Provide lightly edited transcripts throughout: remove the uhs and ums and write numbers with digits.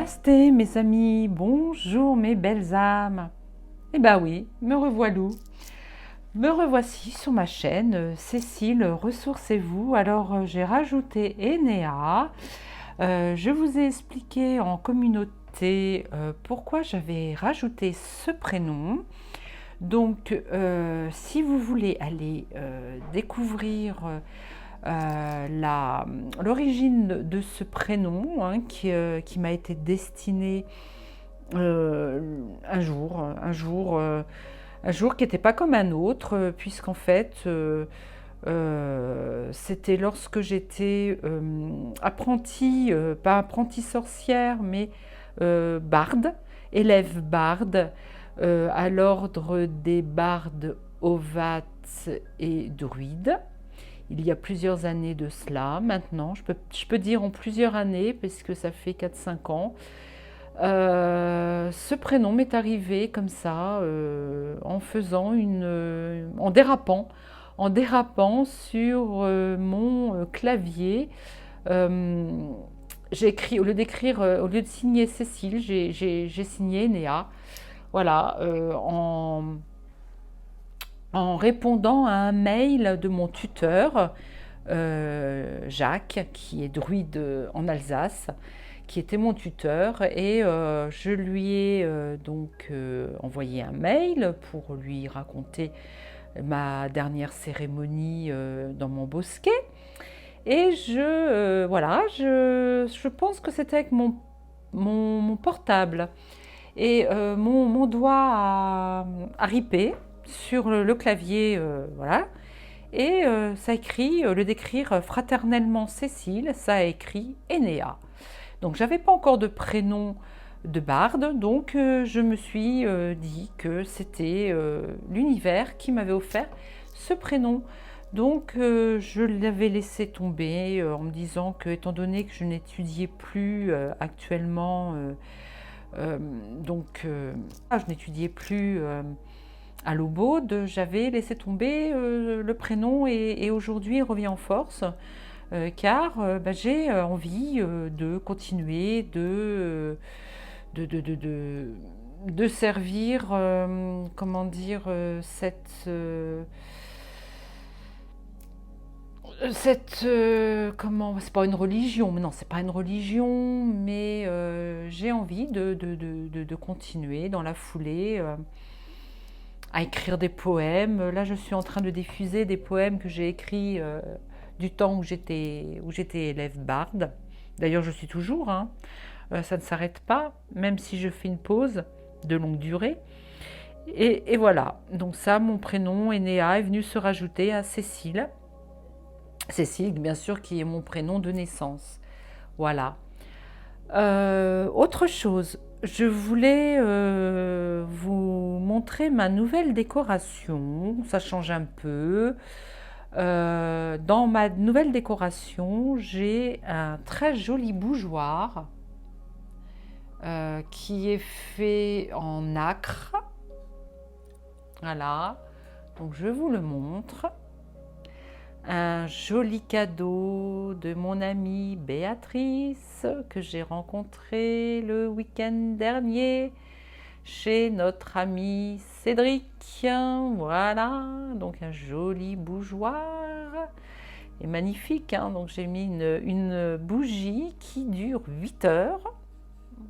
Namasté mes amis, bonjour mes belles âmes. Eh ben oui, me revoici sur ma chaîne Cécile, ressourcez-vous. Alors j'ai rajouté Enéa. Je vous ai expliqué en communauté pourquoi j'avais rajouté ce prénom. Donc si vous voulez aller découvrir l'origine de ce prénom qui m'a été destiné un jour qui n'était pas comme un autre, puisqu'en fait, c'était lorsque j'étais apprentie, pas apprentie sorcière, mais barde, élève barde, à l'ordre des bardes ovates et druides. Il y a plusieurs années de cela, maintenant, je peux dire en plusieurs années, parce que ça fait 4-5 ans. Ce prénom m'est arrivé comme ça, en dérapant sur mon clavier. Euh, j'ai écrit, au lieu de signer Cécile, j'ai signé Néa. Voilà, en répondant à un mail de mon tuteur, Jacques, qui est druide en Alsace, qui était mon tuteur, et je lui ai envoyé un mail pour lui raconter ma dernière cérémonie dans mon bosquet. Et je pense que c'était avec mon portable. Et mon doigt a ripé sur le clavier, voilà. Et ça écrit, au lieu d'écrire fraternellement Cécile, ça a écrit Enéa. Donc j'avais pas encore de prénom de barde, donc je me suis dit que c'était l'univers qui m'avait offert ce prénom. Donc je l'avais laissé tomber en me disant que, étant donné que je n'étudiais plus actuellement, je n'étudiais plus à l'eau chaude, j'avais laissé tomber le prénom, et aujourd'hui il revient en force. Car j'ai envie de continuer de servir, comment dire, comment, c'est pas une religion, mais non, c'est pas une religion, mais j'ai envie de continuer dans la foulée à écrire des poèmes. Là, je suis en train de diffuser des poèmes que j'ai écrits du temps où j'étais élève barde. D'ailleurs, je suis toujours, hein. Ça ne s'arrête pas, même si je fais une pause de longue durée. Et voilà, donc ça, mon prénom Enéa est venu se rajouter à Cécile. Cécile, bien sûr, qui est mon prénom de naissance. Voilà. Autre chose, je voulais vous montrer ma nouvelle décoration. Ça change un peu. Dans ma nouvelle décoration, j'ai un très joli bougeoir qui est fait en nacre. Voilà, donc je vous le montre. Un joli cadeau de mon amie Béatrice que j'ai rencontrée le week-end dernier chez notre ami Cédric. Voilà, donc un joli bougeoir et magnifique, hein. Donc j'ai mis une bougie qui dure 8 heures.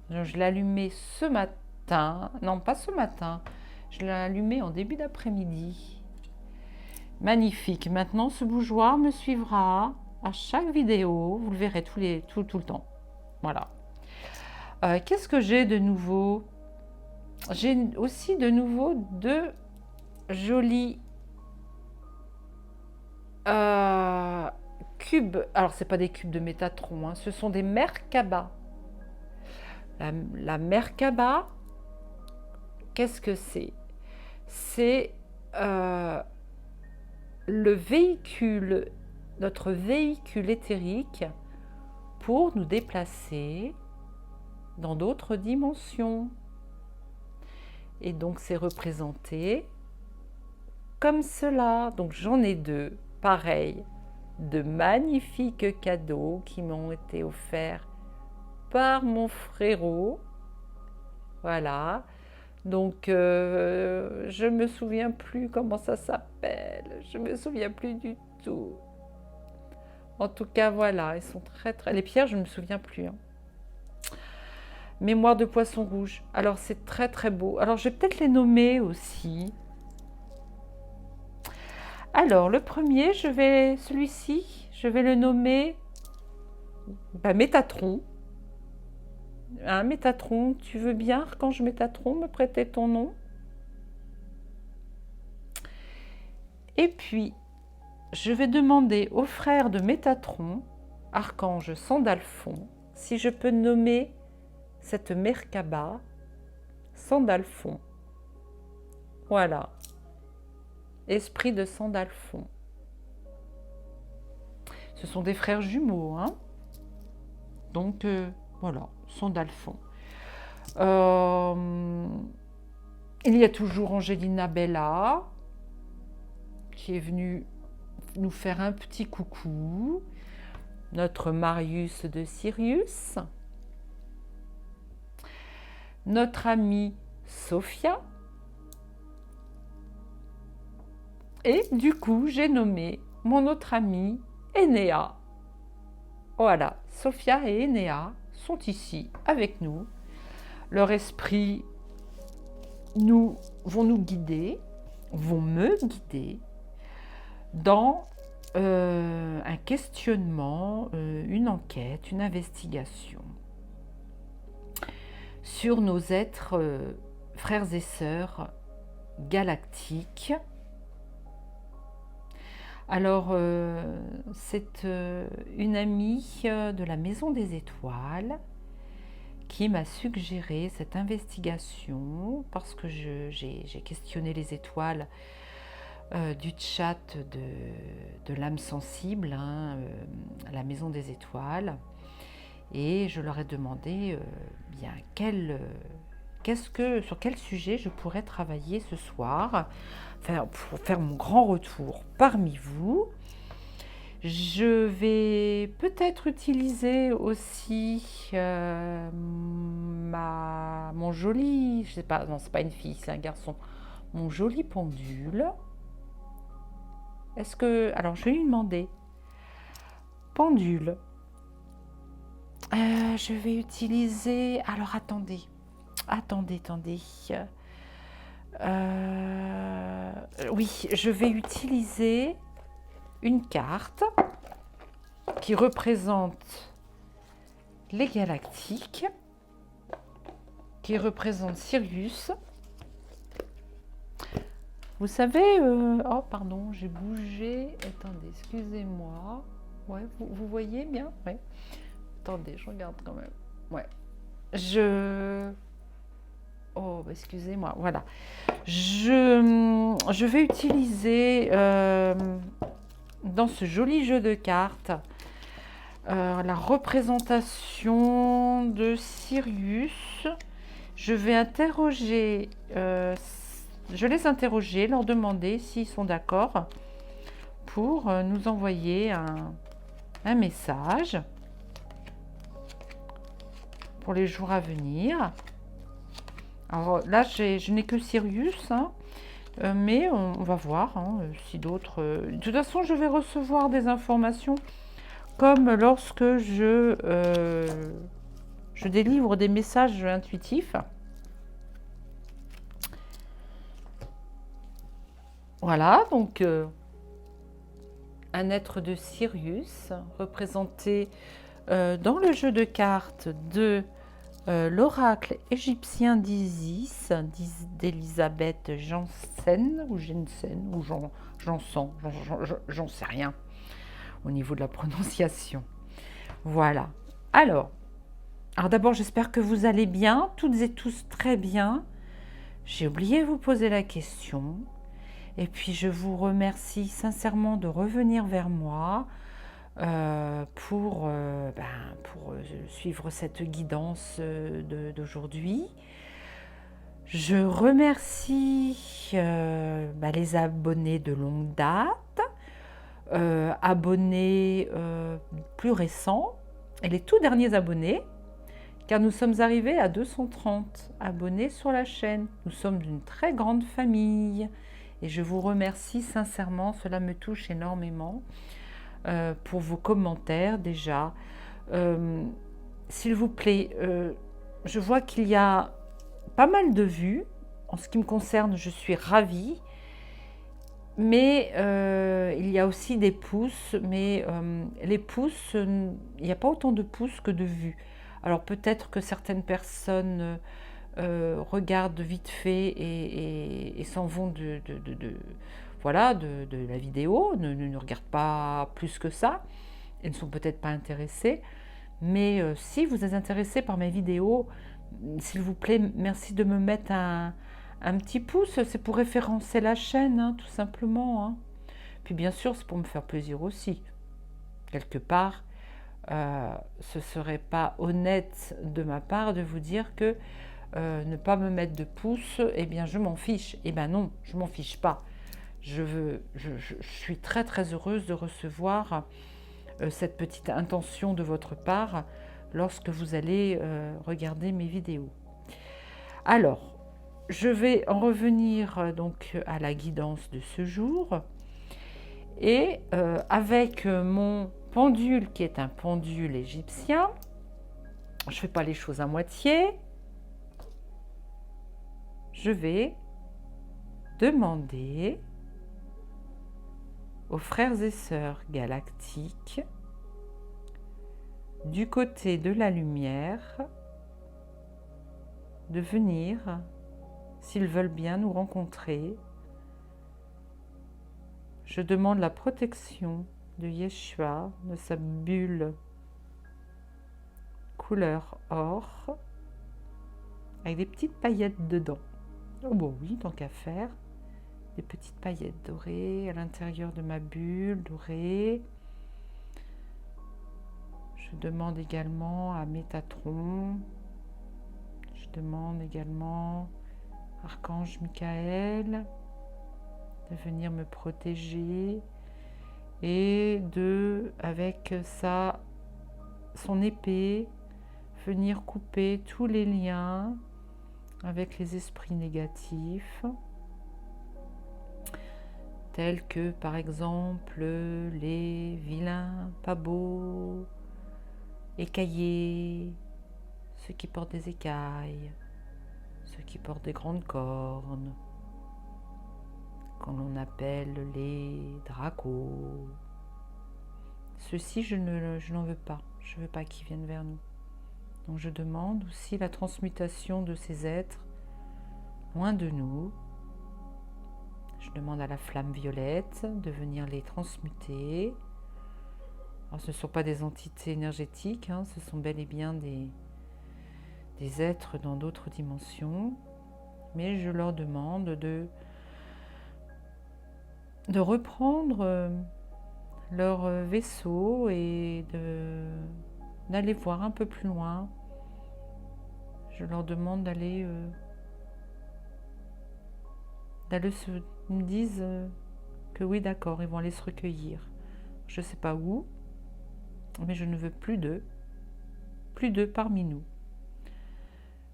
Je l'ai allumée ce matin, non pas ce matin, je l'ai allumée en début d'après-midi. Magnifique. Maintenant, ce bougeoir me suivra à chaque vidéo. Vous le verrez tout le temps. Voilà. Qu'est-ce que j'ai de nouveau? J'ai aussi de nouveau de jolis cubes. Alors, ce n'est pas des cubes de Métatron, hein, ce sont des Merkaba. La Merkaba, qu'est-ce que c'est? C'est notre véhicule éthérique pour nous déplacer dans d'autres dimensions. Et donc c'est représenté comme cela. Donc j'en ai deux, pareil, de magnifiques cadeaux qui m'ont été offerts par mon frérot. Voilà. Donc, je me souviens plus comment ça s'appelle. Je me souviens plus du tout. En tout cas, voilà, ils sont très très. Les pierres, je ne me souviens plus. Hein. Mémoire de poisson rouge. Alors, c'est très très beau. Alors, je vais peut-être les nommer aussi. Alors, le premier, celui-ci, je vais le nommer Métatron. Hein, Métatron, tu veux bien, Archange Métatron, me prêter ton nom? Et puis, je vais demander au frère de Métatron, Archange Sandalphon, si je peux nommer cette Merkaba Sandalphon. Voilà. Esprit de Sandalphon. Ce sont des frères jumeaux, hein. Donc, voilà, Sandalphon. Il y a toujours Angelina Bella, qui est venue nous faire un petit coucou. Notre Marius de Sirius. Notre amie Sophia. Et du coup, j'ai nommé mon autre amie Énéa. Voilà, Sophia et Énéa sont ici avec nous. Leur esprit vont nous guider, vont me guider dans un questionnement, une enquête, une investigation sur nos êtres frères et sœurs galactiques. Alors, c'est une amie de la Maison des Étoiles qui m'a suggéré cette investigation parce que j'ai questionné les étoiles du chat de l'âme sensible, hein, à la Maison des Étoiles, et je leur ai demandé bien sur quel sujet je pourrais travailler ce soir, pour faire mon grand retour parmi vous. Je vais peut-être utiliser aussi mon joli, je sais pas, non c'est pas une fille, c'est un garçon, mon joli pendule. Est-ce que, alors je vais lui demander, pendule, je vais utiliser, alors attendez, oui, je vais utiliser une carte qui représente les galactiques, qui représente Sirius. Vous savez, oh pardon, j'ai bougé, attendez, excusez-moi. Ouais, vous voyez bien? Ouais. Attendez, je regarde quand même. Ouais. Oh, excusez-moi, voilà. Je vais utiliser dans ce joli jeu de cartes la représentation de Sirius. Je vais interroger, je les interroger, leur demander s'ils sont d'accord pour nous envoyer un message pour les jours à venir. Alors là, je n'ai que Sirius, hein, mais on va voir hein, si d'autres... De toute façon, je vais recevoir des informations comme lorsque je délivre des messages intuitifs. Voilà, donc un être de Sirius représenté dans le jeu de cartes de l'oracle égyptien d'Isis, d'Elisabeth Janssen, ou Jensen, ou j'en sais rien au niveau de la prononciation. Voilà. Alors d'abord, j'espère que vous allez bien, toutes et tous très bien. J'ai oublié de vous poser la question. Et puis, je vous remercie sincèrement de revenir vers moi pour suivre cette guidance d'aujourd'hui. Je remercie les abonnés de longue date, abonnés plus récents et les tout derniers abonnés car nous sommes arrivés à 230 abonnés sur la chaîne. Nous sommes d'une très grande famille et je vous remercie sincèrement, cela me touche énormément pour vos commentaires déjà. S'il vous plaît, je vois qu'il y a pas mal de vues. En ce qui me concerne, je suis ravie. Mais il y a aussi des pouces, mais les pouces, il n'y a pas autant de pouces que de vues. Alors peut-être que certaines personnes regardent vite fait et s'en vont voilà, de la vidéo, ne regardent pas plus que ça, et ne sont peut-être pas intéressés. Mais si vous êtes intéressé par mes vidéos, s'il vous plaît, merci de me mettre un petit pouce, c'est pour référencer la chaîne, hein, tout simplement. Hein. Puis bien sûr, c'est pour me faire plaisir aussi. Quelque part, ce ne serait pas honnête de ma part de vous dire que ne pas me mettre de pouce, eh bien je m'en fiche. Eh bien non, je m'en fiche pas. Je suis très très heureuse de recevoir cette petite intention de votre part lorsque vous allez regarder mes vidéos. Alors, je vais en revenir donc à la guidance de ce jour et avec mon pendule qui est un pendule égyptien, je ne fais pas les choses à moitié, je vais demander aux frères et sœurs galactiques du côté de la lumière de venir, s'ils veulent bien nous rencontrer. Je demande la protection de Yeshua, de sa bulle couleur or, avec des petites paillettes dedans. Oh bon oui, tant qu'à faire, des petites paillettes dorées à l'intérieur de ma bulle dorée. Je demande également à Métatron, je demande également à Archange Michael de venir me protéger et de, avec son épée, venir couper tous les liens avec les esprits négatifs, tels que par exemple les vilains, pas beaux, écaillés, ceux qui portent des écailles, ceux qui portent des grandes cornes, qu'on l'on appelle les dracos. Ceux-ci, je n'en veux pas. Je ne veux pas qu'ils viennent vers nous. Donc je demande aussi la transmutation de ces êtres loin de nous. Je demande à la flamme violette de venir les transmuter. Alors ce ne sont pas des entités énergétiques, hein, ce sont bel et bien des êtres dans d'autres dimensions. Mais je leur demande de reprendre leur vaisseau et d'aller voir un peu plus loin. Je leur demande d'aller ils me disent que oui, d'accord, ils vont aller se recueillir. Je ne sais pas où, mais je ne veux plus d'eux parmi nous.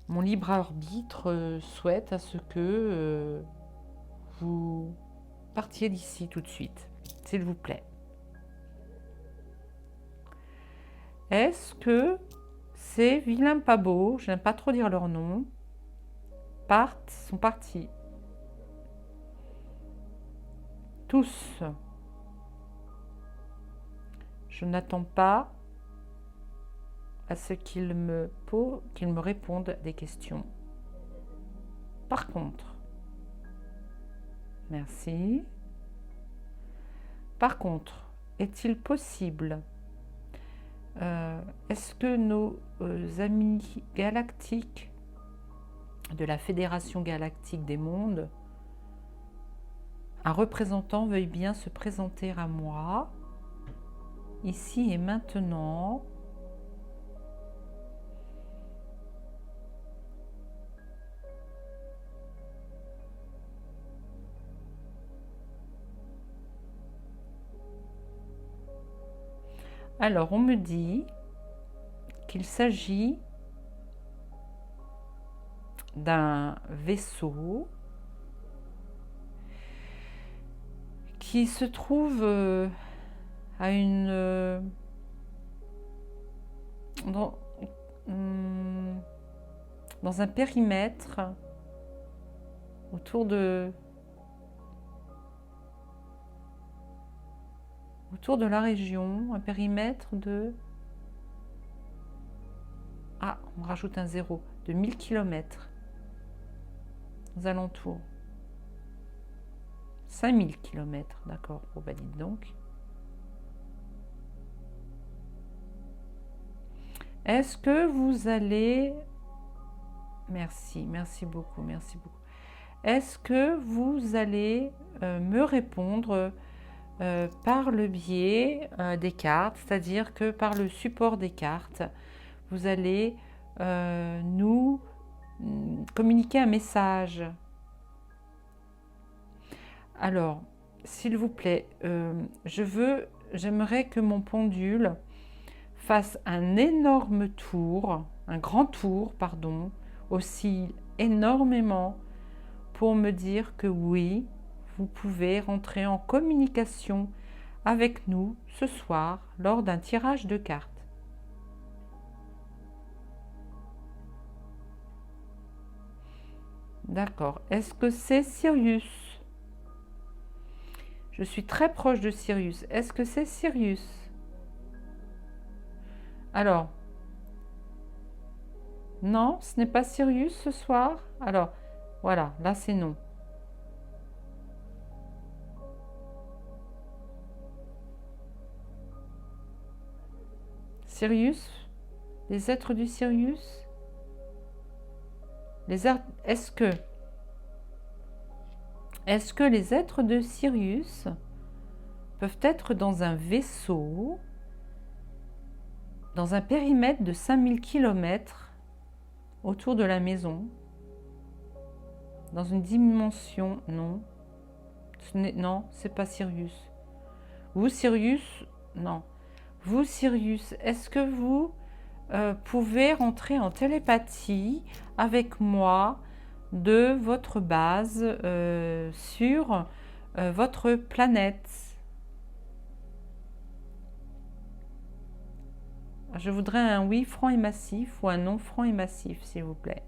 Mon libre arbitre souhaite à ce que vous partiez d'ici tout de suite, s'il vous plaît. Est-ce que ces vilains pas beaux, je n'aime pas trop dire leur nom, sont partis? Tous. Je n'attends pas à ce qu'ils me répondent des questions. Par contre, merci. Par contre, est-il possible, est-ce que nos amis galactiques de la Fédération galactique des mondes, un représentant veuille bien se présenter à moi, ici et maintenant, alors on me dit qu'il s'agit d'un vaisseau qui se trouve à dans, dans un périmètre autour de la région, un périmètre de... Ah, on rajoute un 0, de 1000 km aux alentours. 5000 km, d'accord, bon bah dites donc. Est-ce que vous allez... Merci beaucoup, merci beaucoup. Est-ce que vous allez me répondre par le biais des cartes, c'est-à-dire que par le support des cartes, vous allez nous communiquer un message. Alors, s'il vous plaît, j'aimerais que mon pendule fasse un énorme tour, un grand tour, pardon, oscille énormément pour me dire que oui, vous pouvez rentrer en communication avec nous ce soir lors d'un tirage de cartes. D'accord. Est-ce que c'est Sirius? Je suis très proche de Sirius. Est-ce que c'est Sirius? Alors, non, ce n'est pas Sirius ce soir. Alors, voilà, là c'est non. Sirius? Les êtres du Sirius? Est-ce que les êtres de Sirius peuvent être dans un vaisseau, dans un périmètre de 5000 km autour de la maison, dans une dimension? Non. Non, c'est pas Sirius. Vous, Sirius? Non. Vous, Sirius, est-ce que vous pouvez rentrer en télépathie avec moi de votre base sur votre planète? Je voudrais un oui franc et massif ou un non franc et massif, s'il vous plaît.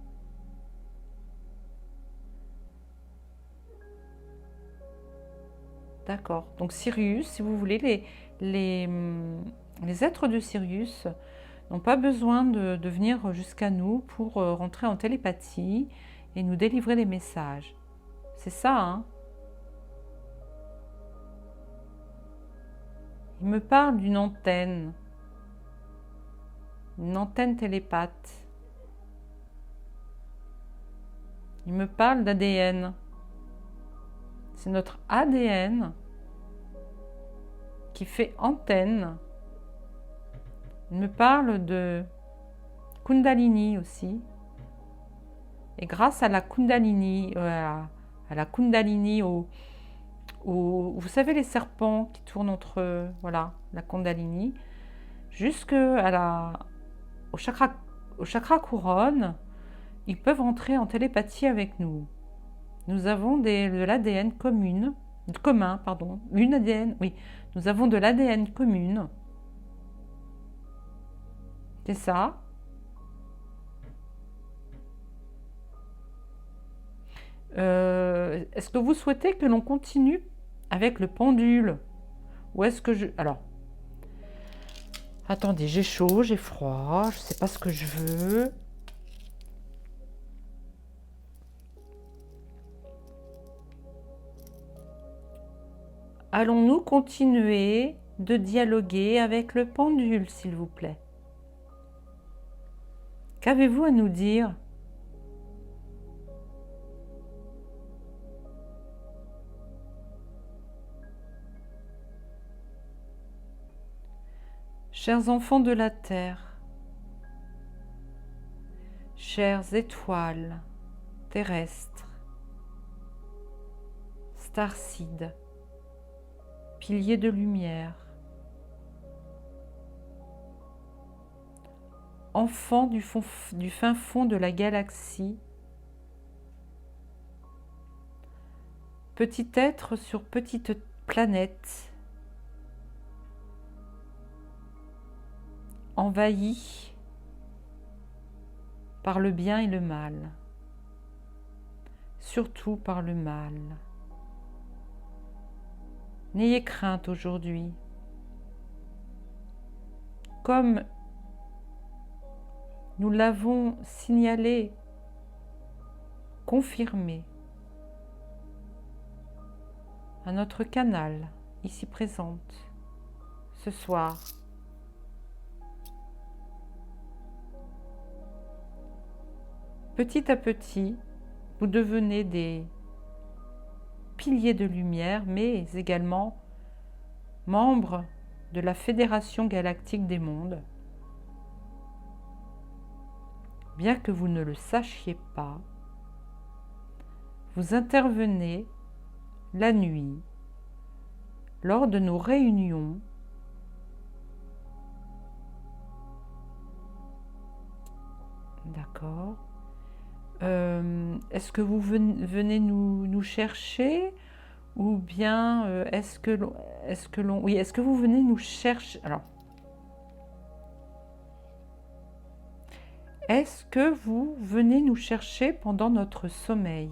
D'accord. Donc Sirius, si vous voulez, les êtres de Sirius n'ont pas besoin de venir jusqu'à nous pour rentrer en télépathie et nous délivrer des messages. C'est ça, hein? Il me parle d'une antenne télépathe. Il me parle d'ADN. C'est notre ADN qui fait antenne. Il me parle de Kundalini aussi. Et grâce à la Kundalini, vous savez les serpents qui tournent entre, voilà, la Kundalini, au chakra couronne, ils peuvent entrer en télépathie avec nous. Nous avons de l'ADN commun, pardon, une ADN, oui, nous avons de l'ADN commune. C'est ça. Est-ce que vous souhaitez que l'on continue avec le pendule? Ou est-ce que je... Alors, attendez, j'ai chaud, j'ai froid, je ne sais pas ce que je veux. Allons-nous continuer de dialoguer avec le pendule, s'il vous plaît? Qu'avez-vous à nous dire? Chers enfants de la Terre, chères étoiles terrestres, starseeds, piliers de lumière, enfants du fin fond de la galaxie, Petit être sur petite planète, envahi par le bien et le mal, surtout par le mal. N'ayez crainte aujourd'hui. Comme nous l'avons signalé, confirmé à notre canal ici présente ce soir, petit à petit, vous devenez des piliers de lumière, mais également membres de la Fédération galactique des mondes. Bien que vous ne le sachiez pas, vous intervenez la nuit lors de nos réunions d'accord. Est-ce que vous venez nous chercher ou bien est-ce que vous venez nous chercher? Alors, est-ce que vous venez nous chercher pendant notre sommeil?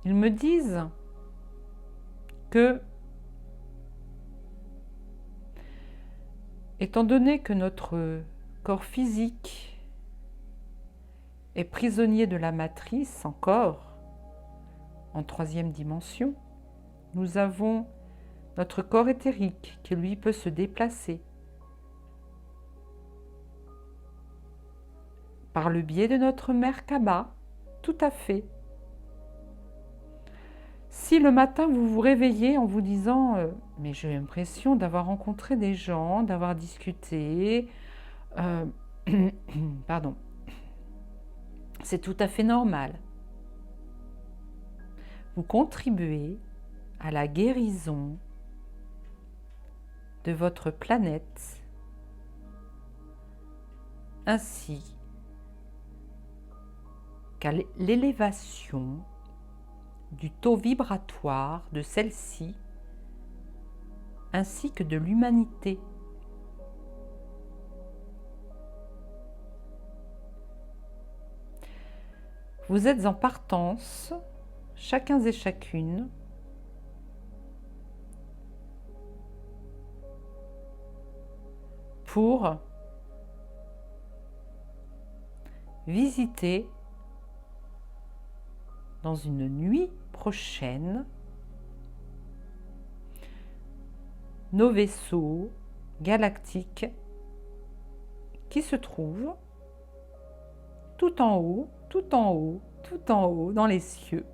Ils me disent que, étant donné que notre corps physique est prisonnier de la matrice encore, en troisième dimension, nous avons notre corps éthérique qui lui peut se déplacer par le biais de notre Merkaba, tout à fait. Si le matin vous vous réveillez en vous disant mais j'ai l'impression d'avoir rencontré des gens, d'avoir discuté, pardon, c'est tout à fait normal. Vous contribuez à la guérison de votre planète ainsi qu'à l'élévation du taux vibratoire de celle-ci ainsi que de l'humanité. Vous êtes en partance, chacun et chacune, pour visiter dans une nuit prochaine nos vaisseaux galactiques qui se trouvent tout en haut, tout en haut, tout en haut dans les cieux,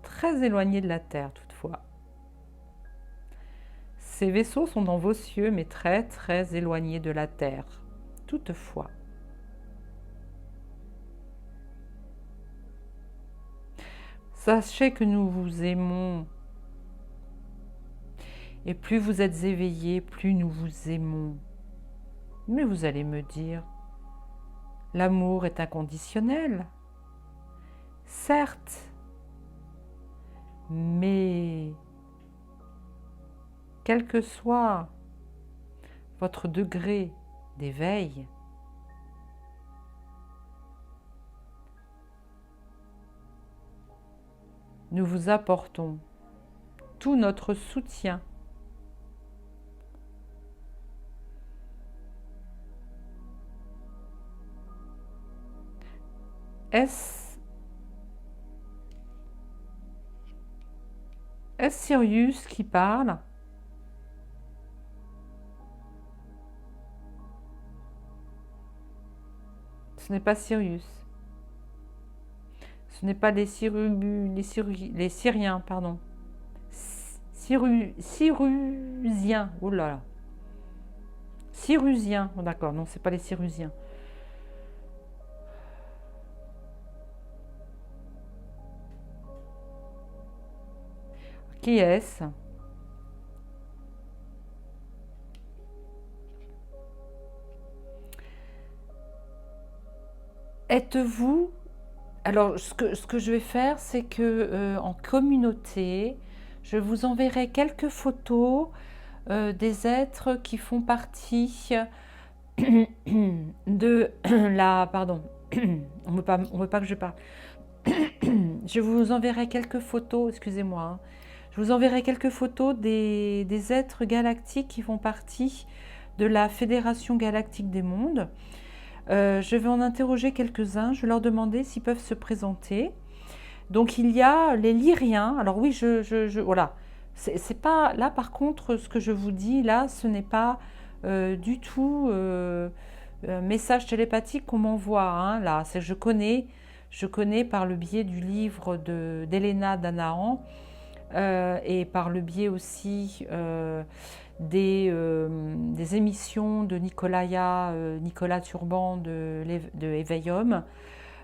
très éloignés de la Terre toutefois. Ces vaisseaux sont dans vos cieux, mais très très éloignés de la Terre, toutefois. Sachez que nous vous aimons, et plus vous êtes éveillés, plus nous vous aimons. Mais vous allez me dire, l'amour est inconditionnel, certes, mais quel que soit votre degré d'éveil, nous vous apportons tout notre soutien. Est-ce Sirius qui parle? Ce n'est pas Sirius. Ce n'est pas les Syriens, pardon. Syrusiens, oh là là. Syrusiens, oh d'accord, non, c'est pas les Syrusiens. Qui est-ce? êtes-vous... Alors, ce que je vais faire, c'est que en communauté, je vous enverrai quelques photos des êtres qui font partie de la... Pardon, on veut pas que je parle. Je vous enverrai quelques photos, excusez-moi, hein. Je vous enverrai quelques photos des êtres galactiques qui font partie de la Fédération galactique des mondes. Je vais en interroger quelques-uns, je vais leur demander s'ils peuvent se présenter. Donc il y a les lyriens. Alors oui, voilà. C'est pas là par contre ce que je vous dis là, ce n'est pas du tout un message télépathique qu'on m'envoie. Hein, là, c'est que je connais par le biais du livre d'Elena Danaan et par le biais aussi des émissions de Nicolas Turban de Éveil-Homme.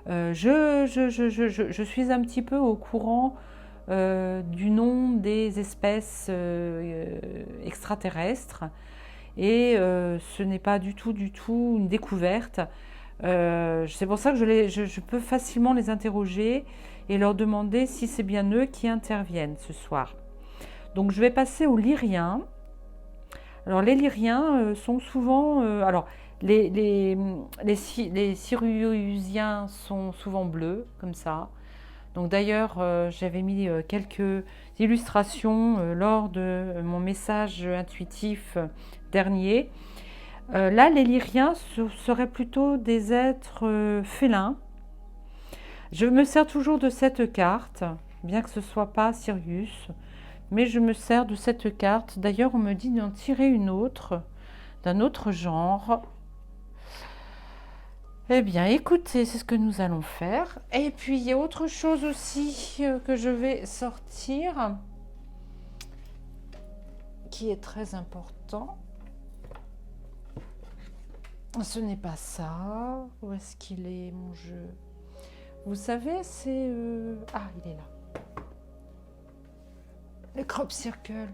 Je suis un petit peu au courant du nom des espèces extraterrestres et ce n'est pas du tout une découverte. C'est pour ça que je peux facilement les interroger et leur demander si c'est bien eux qui interviennent ce soir. Donc je vais passer aux lyriens. Alors les lyriens sont souvent... alors les Siriusiens sont souvent bleus, comme ça. Donc d'ailleurs, j'avais mis quelques illustrations lors de mon message intuitif dernier. Là, les lyriens seraient plutôt des êtres félins. Je me sers toujours de cette carte, bien que ce ne soit pas Sirius, mais je me sers de cette carte. D'ailleurs, on me dit d'en tirer une autre, d'un autre genre. Eh bien, écoutez, c'est ce que nous allons faire. Et puis, il y a autre chose aussi que je vais sortir, qui est très important. Ce n'est pas ça. Où est-ce qu'il est, mon jeu? Vous savez, c'est... Ah, il est là. Le crop circle.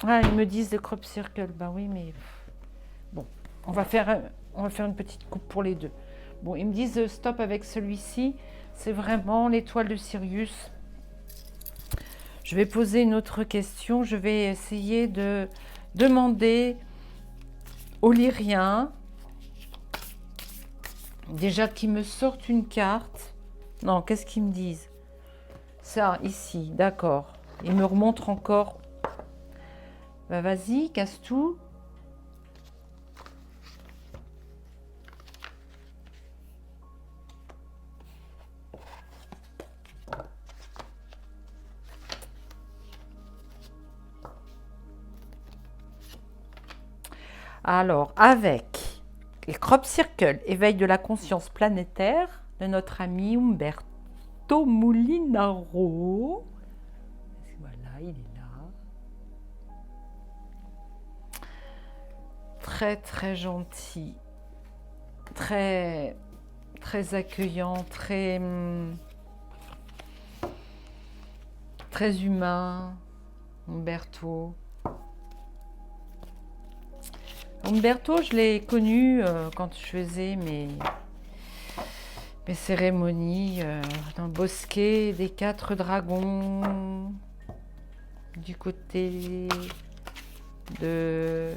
Ah, ils me disent le crop circle. Ben oui, mais... Bon, on va faire une petite coupe pour les deux. Bon, ils me disent stop avec celui-ci. C'est vraiment l'étoile de Sirius. Je vais poser une autre question. Je vais essayer de demander aux lyriens déjà qu'ils me sortent une carte. Non, qu'est-ce qu'ils me disent? Ça, ici, d'accord. Ils me remontrent encore. Bah, vas-y, casse tout. Alors, avec les crop circles, éveil de la conscience planétaire de notre ami Umberto Molinaro. Voilà, il est là. Très, très gentil. Très, très accueillant, très humain, Umberto. Umberto, je l'ai connu quand je faisais mes cérémonies dans le bosquet des 4 dragons, du côté de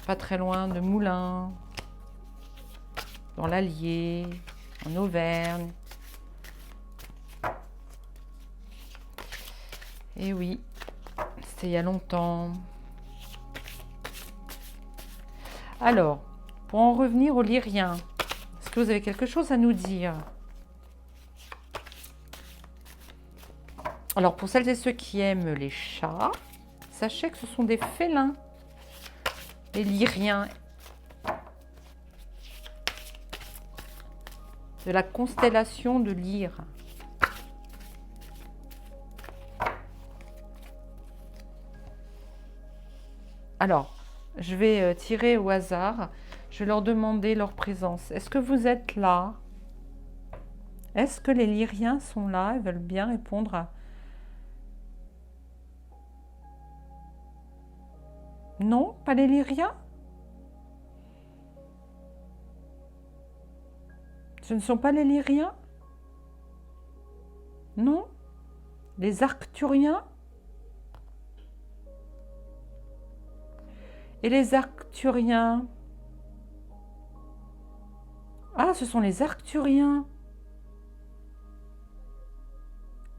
pas très loin de Moulins, dans l'Allier, en Auvergne. Et oui, c'était il y a longtemps. Alors, pour en revenir aux lyriens, est-ce que vous avez quelque chose à nous dire? Alors, pour celles et ceux qui aiment les chats, sachez que ce sont des félins, les lyriens, de la constellation de Lyre. Alors, je vais tirer au hasard. Je vais leur demander leur présence. Est-ce que vous êtes là? Est-ce que les lyriens sont là? Ils veulent bien répondre à... Non, pas les lyriens? Ce ne sont pas les Lyriens? Non? Les Arcturiens? Et les Arcturiens? Ah, ce sont les Arcturiens.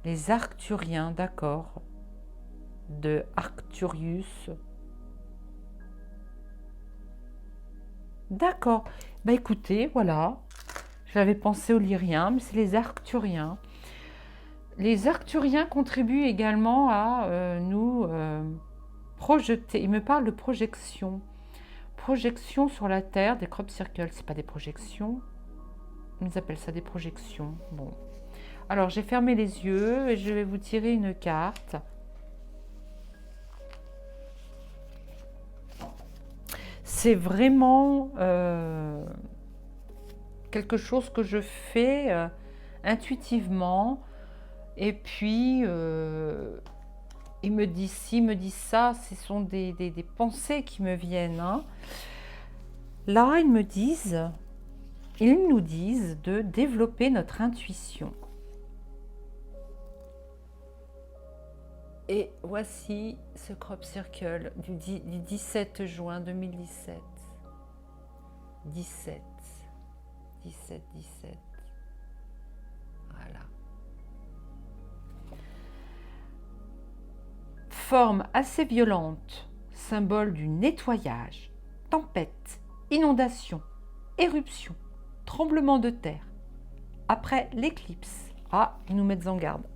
Les Arcturiens, d'accord. De Arcturius. D'accord. Bah écoutez, voilà. J'avais pensé aux Lyriens, mais c'est les Arcturiens. Les Arcturiens contribuent également à nous projeter. Ils me parlent de projection. Projection sur la Terre, des crop circles. C'est pas des projections. Ils appellent ça des projections. Bon. Alors, j'ai fermé les yeux et je vais vous tirer une carte. C'est vraiment quelque chose que je fais intuitivement. Et puis, il me dit ci, il me dit ça. Ce sont des pensées qui me viennent. Hein. Là, ils nous disent de développer notre intuition. Et voici ce crop circle du 17 juin 2017. 17. Voilà. Forme assez violente, symbole du nettoyage, tempête, inondation, éruption, tremblement de terre. Après l'éclipse. Ah, ils nous mettent en garde.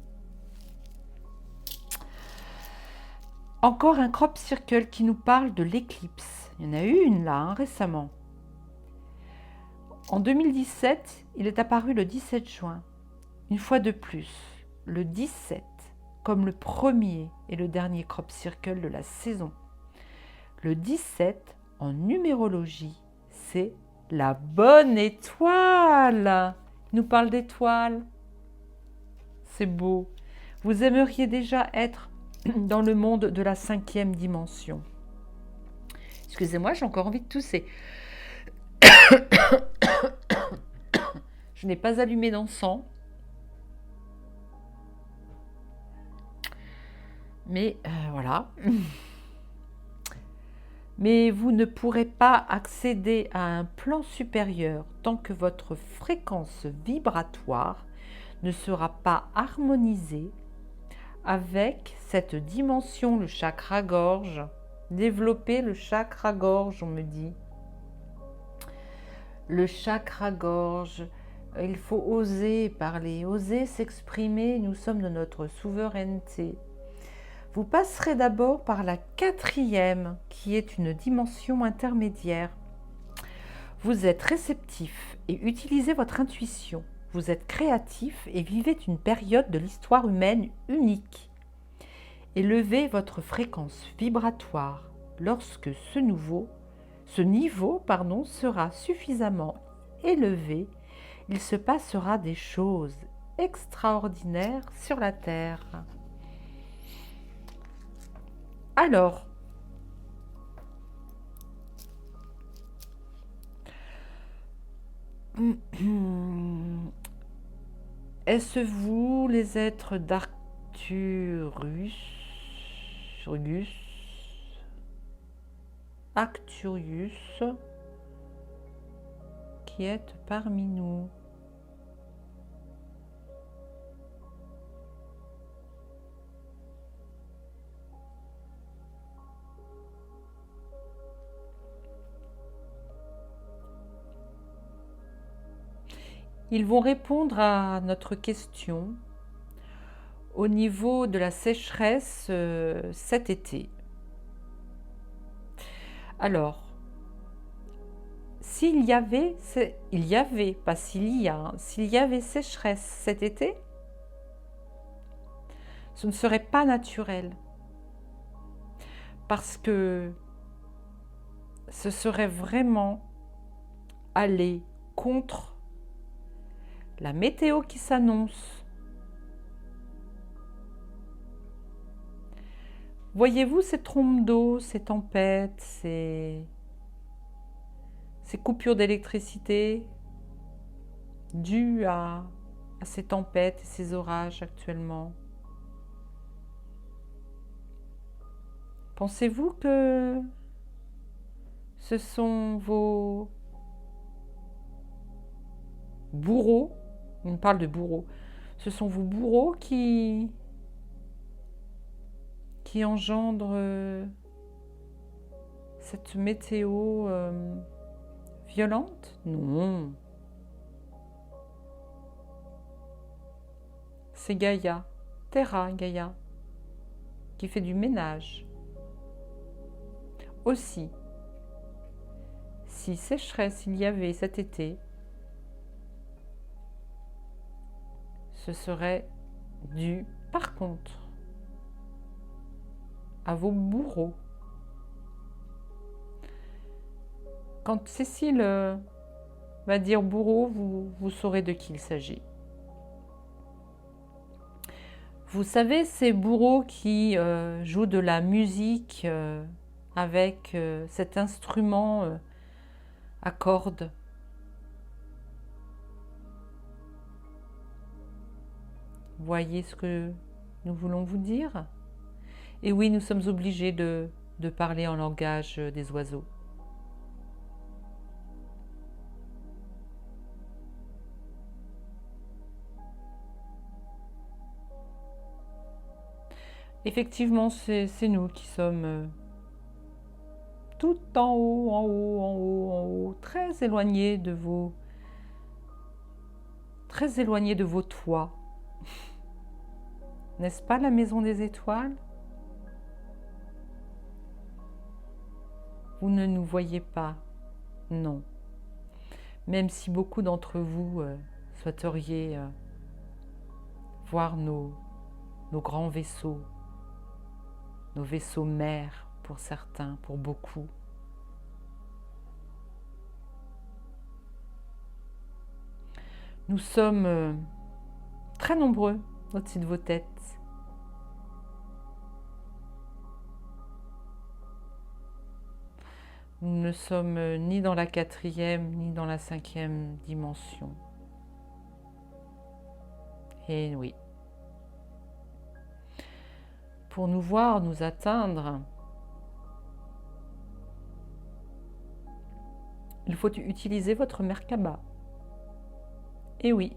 Encore un crop circle qui nous parle de l'éclipse. Il y en a eu une là, hein, récemment. En 2017, il est apparu le 17 juin. Une fois de plus, le 17, comme le premier et le dernier crop circle de la saison. Le 17, en numérologie, c'est la bonne étoile. Il nous parle d'étoiles. C'est beau. Vous aimeriez déjà être dans le monde de la 5e dimension. Excusez-moi, j'ai encore envie de tousser. Je n'ai pas allumé d'encens. Mais voilà. Mais vous ne pourrez pas accéder à un plan supérieur tant que votre fréquence vibratoire ne sera pas harmonisée avec cette dimension, le chakra-gorge. Développer le chakra-gorge, on me dit. Le chakra-gorge, il faut oser parler, oser s'exprimer, nous sommes de notre souveraineté. Vous passerez d'abord par la 4e, qui est une dimension intermédiaire. Vous êtes réceptif et utilisez votre intuition. Vous êtes créatif et vivez une période de l'histoire humaine unique. Élevez votre fréquence vibratoire lorsque ce niveau sera suffisamment élevé. Il se passera des choses extraordinaires sur la Terre. Alors, est-ce vous les êtres d'Arcturus qui êtes parmi nous? Ils vont répondre à notre question au niveau de la sécheresse cet été. Alors, s'il y avait sécheresse cet été, ce ne serait pas naturel. Parce que ce serait vraiment aller contre la météo qui s'annonce. Voyez-vous ces trombes d'eau, ces tempêtes, ces coupures d'électricité? dû à ces tempêtes et ces orages actuellement. Pensez-vous que ce sont vos bourreaux, on parle de bourreaux, ce sont vos bourreaux qui engendrent cette météo violente? Non. C'est Gaïa, Terra Gaïa, qui fait du ménage. Aussi, si sécheresse il y avait cet été, ce serait dû, par contre, à vos bourreaux. Quand Cécile va dire bourreau, vous saurez de qui il s'agit. Vous savez, ces bourreaux qui jouent de la musique avec cet instrument à cordes. Voyez ce que nous voulons vous dire? Et oui, nous sommes obligés de parler en langage des oiseaux. Effectivement, c'est nous qui sommes tout en haut, en haut, en haut, en haut, très éloignés de vos toits. N'est-ce pas la maison des étoiles? Vous ne nous voyez pas, non. Même si beaucoup d'entre vous souhaiteriez voir nos grands vaisseaux, nos vaisseaux mères pour certains, pour beaucoup. Nous sommes très nombreux au-dessus de vos têtes. Nous ne sommes ni dans la 4e, ni dans la 5e dimension. Et oui. Pour nous voir, nous atteindre, il faut utiliser votre Merkaba. Et oui,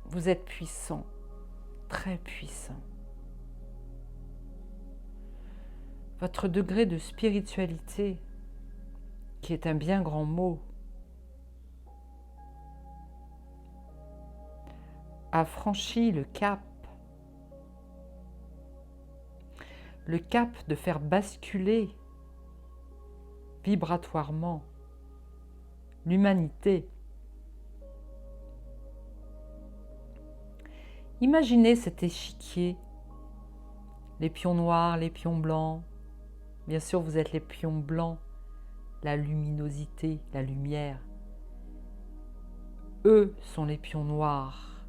vous êtes puissant, très puissant. Votre degré de spiritualité, qui est un bien grand mot, a franchi le cap de faire basculer vibratoirement l'humanité. Imaginez cet échiquier, les pions noirs, les pions blancs. Bien sûr, vous êtes les pions blancs, la luminosité, la lumière. Eux sont les pions noirs.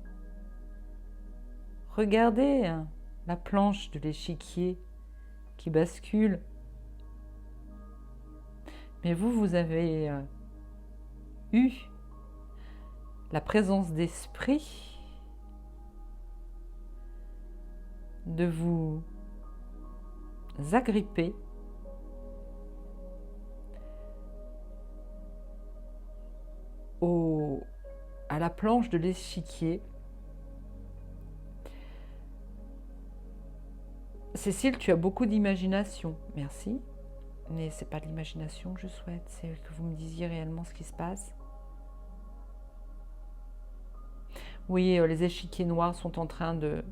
Regardez la planche de l'échiquier qui bascule. Mais vous avez eu la présence d'esprit de vous agripper à la planche de l'échiquier. Cécile, tu as beaucoup d'imagination. Merci. Mais ce n'est pas de l'imagination que je souhaite, c'est que vous me disiez réellement ce qui se passe. Oui, les échiquiers noirs sont en train de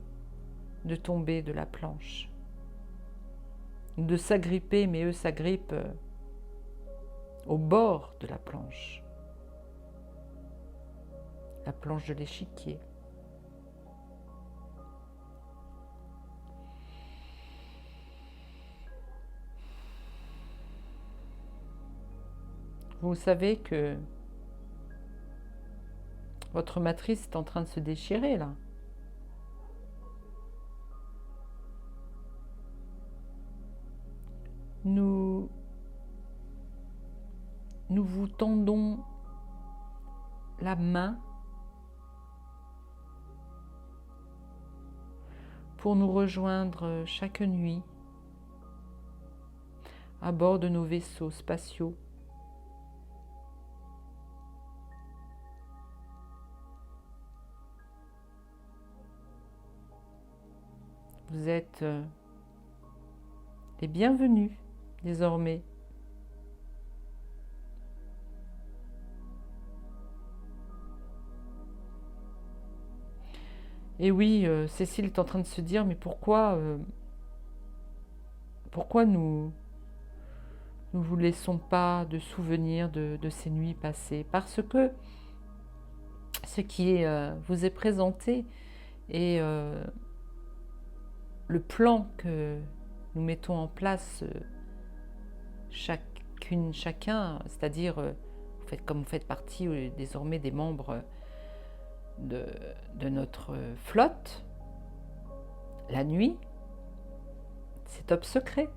tomber de la planche. De s'agripper, mais eux s'agrippent au bord de la planche de l'échiquier. Vous savez que votre matrice est en train de se déchirer là. Nous vous tendons la main pour nous rejoindre chaque nuit à bord de nos vaisseaux spatiaux. Vous êtes les bienvenus désormais. Et oui, Cécile est en train de se dire, mais pourquoi nous ne vous laissons pas de souvenirs de ces nuits passées? Parce que ce qui vous est présenté est le plan que nous mettons en place chacun, c'est-à-dire comme vous faites partie désormais des membres de notre flotte, la nuit, c'est top secret,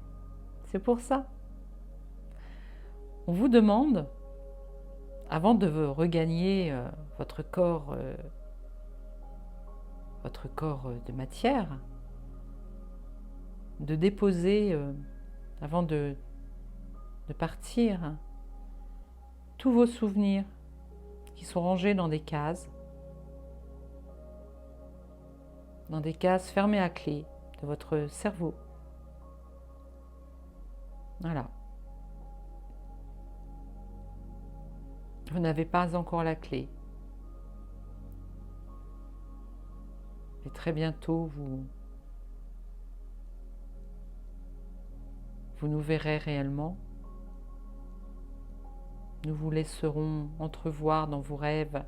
c'est pour ça. On vous demande, avant de regagner votre corps de matière, de déposer, avant de partir, tous vos souvenirs qui sont rangés dans des cases fermées à clé de votre cerveau. Voilà. Vous n'avez pas encore la clé. Et très bientôt, vous nous verrez réellement. Nous vous laisserons entrevoir dans vos rêves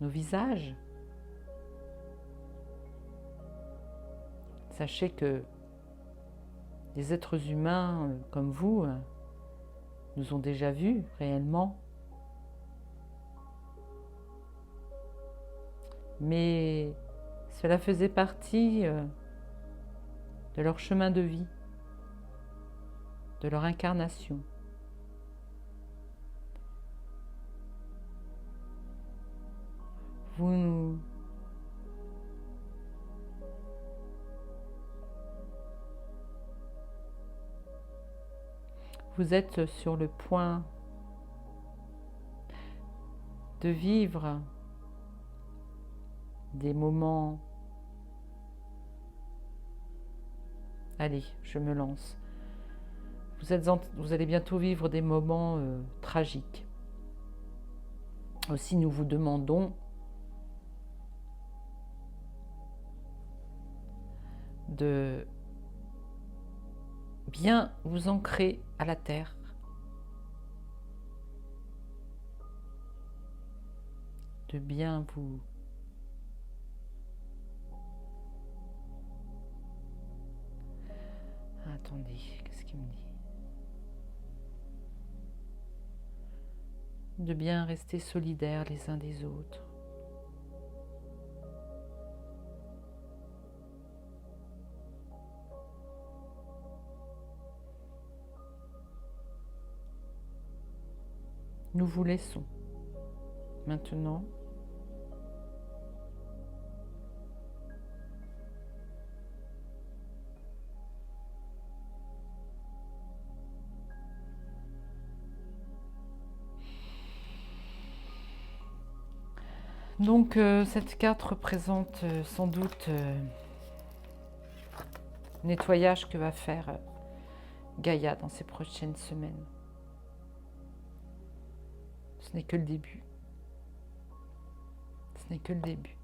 nos visages. Sachez que des êtres humains comme vous nous ont déjà vus réellement. Mais cela faisait partie de leur chemin de vie, de leur incarnation. Vous êtes sur le point de vivre des moments. Allez, je me lance. Vous allez bientôt vivre des moments tragiques. Aussi, nous vous demandons de bien vous ancrer à la terre. De bien vous attendez, qu'est-ce qu'il me dit? De bien rester solidaires les uns des autres. Nous vous laissons maintenant donc cette carte représente sans doute le nettoyage que va faire Gaïa dans ces prochaines semaines. Ce n'est que le début. Ce n'est que le début.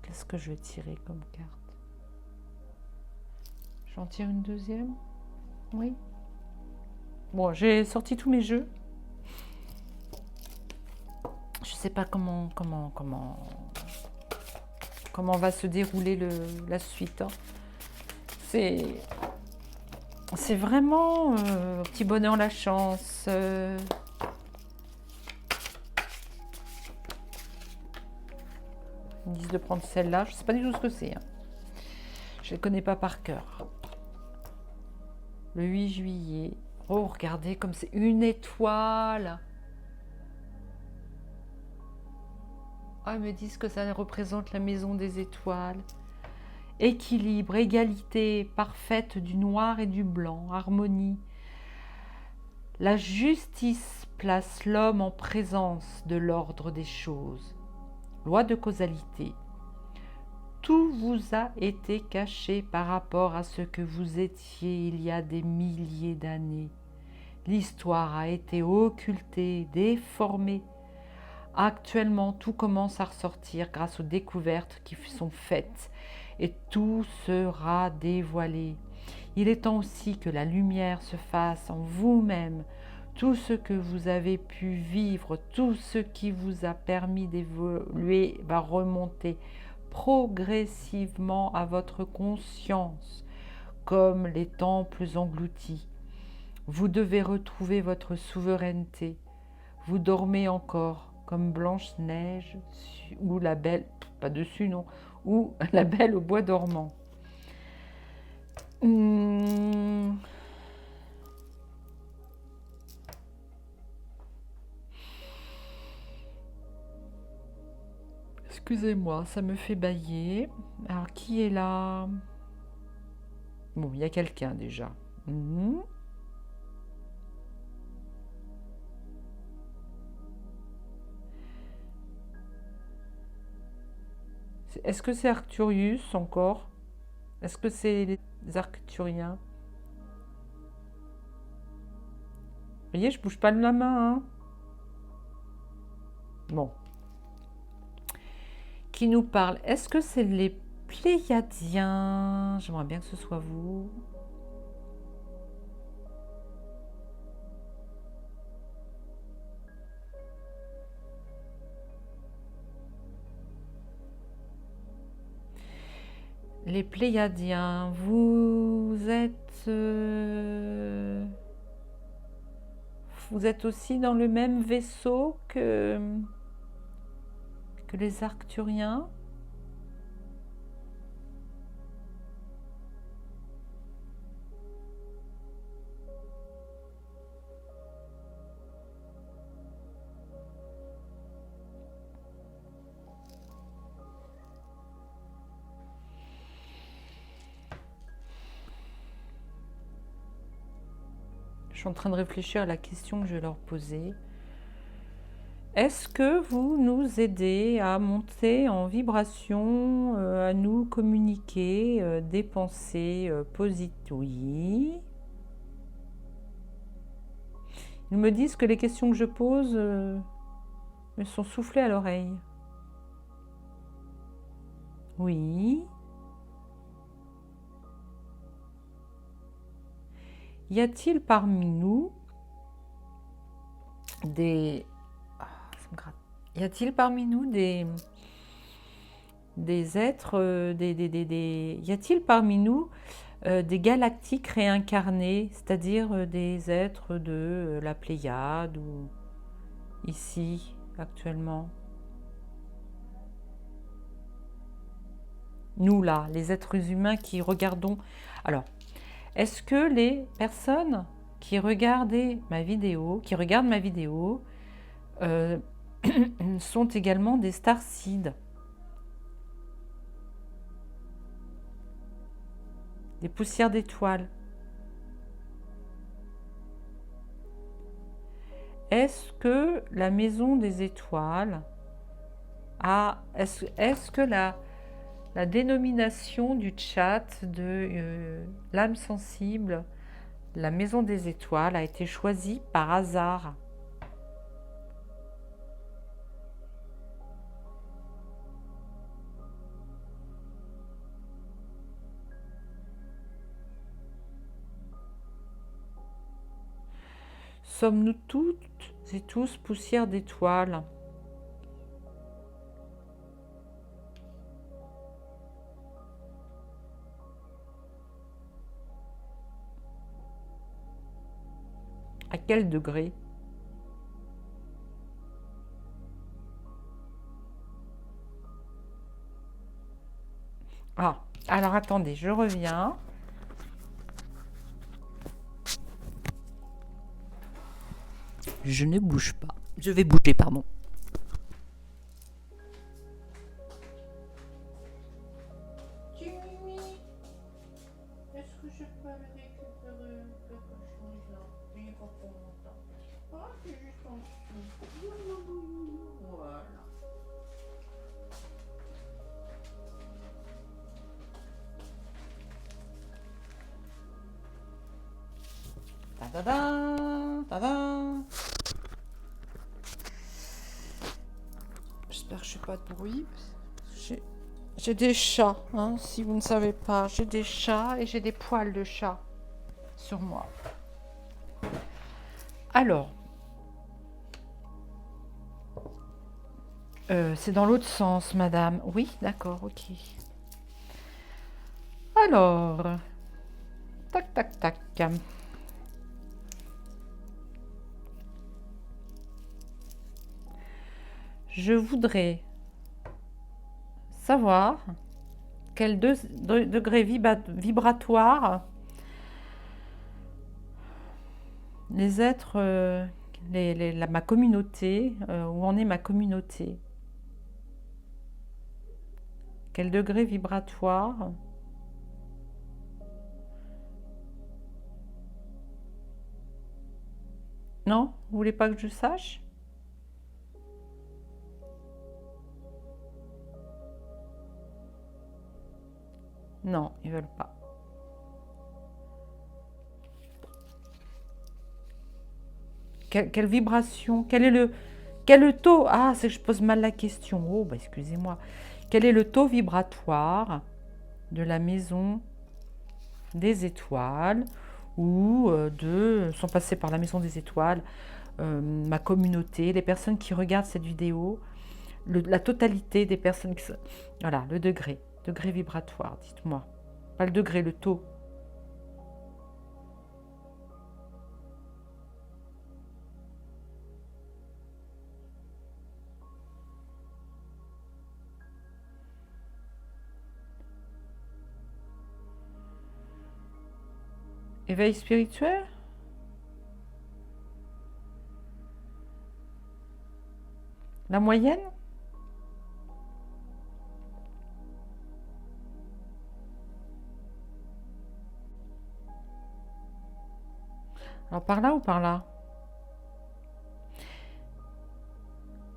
Qu'est-ce que je vais tirer comme carte? J'en tire une deuxième? Oui. Bon, j'ai sorti tous mes jeux. Je sais pas comment va se dérouler la suite. Hein. C'est vraiment petit bonheur la chance. Ils me disent de prendre celle-là. Je sais pas du tout ce que c'est. Hein. Je ne les connais pas par cœur. Le 8 juillet. Oh, regardez comme c'est une étoile. Ah, ils me disent que ça représente la maison des étoiles. Équilibre, égalité parfaite du noir et du blanc, harmonie. La justice place l'homme en présence de l'ordre des choses. Loi de causalité. Tout vous a été caché par rapport à ce que vous étiez il y a des milliers d'années. L'histoire a été occultée, déformée. Actuellement, tout commence à ressortir grâce aux découvertes qui sont faites et tout sera dévoilé. Il est temps aussi que la lumière se fasse en vous-même. Tout ce que vous avez pu vivre, tout ce qui vous a permis d'évoluer va remonter progressivement à votre conscience, comme les temples engloutis. Vous devez retrouver votre souveraineté. Vous dormez encore comme Blanche-Neige ou la Belle, pas dessus non, ou la Belle au bois dormant. Excusez-moi, ça me fait bâiller. Alors, qui est là? Bon, il y a quelqu'un déjà. Est-ce que c'est Arcturus encore? Est-ce que c'est les Arcturiens? Vous voyez, je bouge pas de la main. Hein. Bon. Qui nous parle? Est-ce que c'est les Pléiadiens? J'aimerais bien que ce soit vous. Les Pléiadiens, vous êtes aussi dans le même vaisseau que les Arcturiens? Je suis en train de réfléchir à la question que je vais leur poser. Est-ce que vous nous aidez à monter en vibration, à nous communiquer des pensées positives? Oui. Ils me disent que les questions que je pose me sont soufflées à l'oreille. Oui. Y a-t-il parmi nous des... Y a-t-il parmi nous des êtres, y a-t-il parmi nous des galactiques réincarnés, c'est-à-dire des êtres de la Pléiade ou ici actuellement? Nous là, les êtres humains qui regardons. Alors, est-ce que les personnes qui regardent ma vidéo, sont également des starseeds, des poussières d'étoiles? Est-ce que la maison des étoiles a... Est-ce que la dénomination du chat de l'âme sensible, la maison des étoiles, a été choisie par hasard? Sommes-nous toutes et tous poussières d'étoiles? À quel degré? Ah, alors attendez, je reviens. Je ne bouge pas. Je vais bouger, pardon. Jimmy, est-ce que je peux aller récupérer quelque chose là? Il n'est pas pour longtemps. Ah, c'est juste en dessous. Voilà. Ta-da-da, ta-da. J'espère que je ne fais pas de bruit. J'ai des chats, hein, si vous ne savez pas. J'ai des chats et j'ai des poils de chat sur moi. Alors, c'est dans l'autre sens, madame. Oui, d'accord, ok. Alors, tac, tac, tac. Je voudrais savoir quel degré vibratoire les êtres, ma communauté, où en est ma communauté. Quel degré vibratoire Non, vous voulez pas que je sache? Non, ils veulent pas. Quelle vibration? Quel est le taux? Ah, c'est que je pose mal la question. Oh, bah excusez-moi. Quel est le taux vibratoire de la maison des étoiles ou sont passés par la maison des étoiles, ma communauté, les personnes qui regardent cette vidéo, la totalité des personnes qui... Voilà, le degré vibratoire, dites-moi. Pas le degré, le taux. Éveil spirituel? La moyenne? Alors par là ou par là?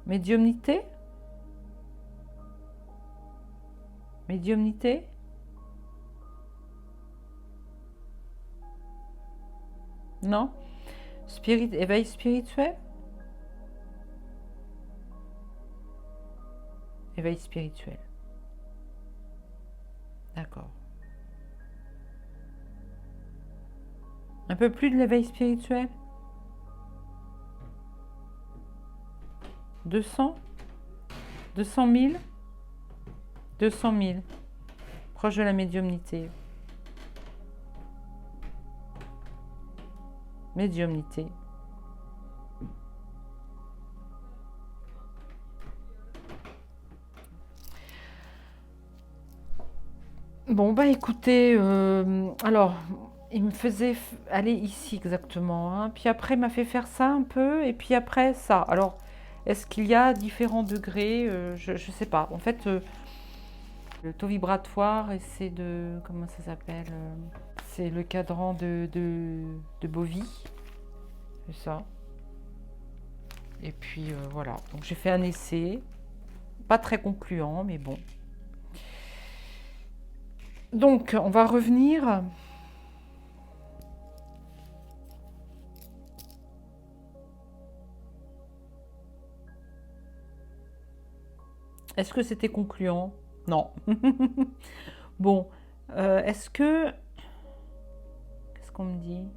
Médiumnité? Médiumnité? Non? Éveil spirituel? Éveil spirituel. D'accord. Un peu plus de l'éveil spirituel? 200? 200 000? 200 000. Proche de la médiumnité. Médiumnité. Bon, bah écoutez, alors, il me faisait aller ici exactement, hein. Puis après, il m'a fait faire ça un peu, et puis après, ça. Alors, est-ce qu'il y a différents degrés? Je ne sais pas. En fait, le taux vibratoire, et c'est de... Comment ça s'appelle? C'est le cadran de Bovie. C'est ça. Et puis, voilà. Donc, j'ai fait un essai. Pas très concluant, mais bon. Donc, on va revenir. Est-ce que c'était concluant? Non. Bon, est-ce que... Qu'est-ce qu'on me dit?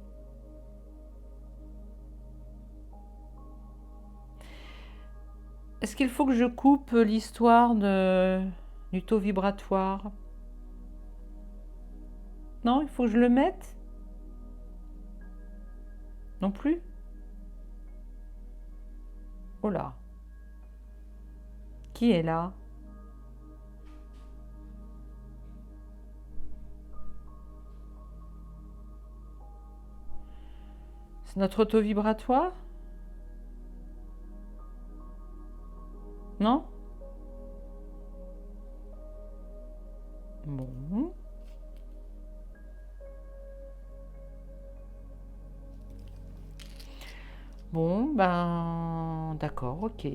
Est-ce qu'il faut que je coupe l'histoire du taux vibratoire? Non, il faut que je le mette? Non plus? Oh là. Qui est là? C'est notre auto vibratoire? Non? Bon. Bon, ben, d'accord, ok.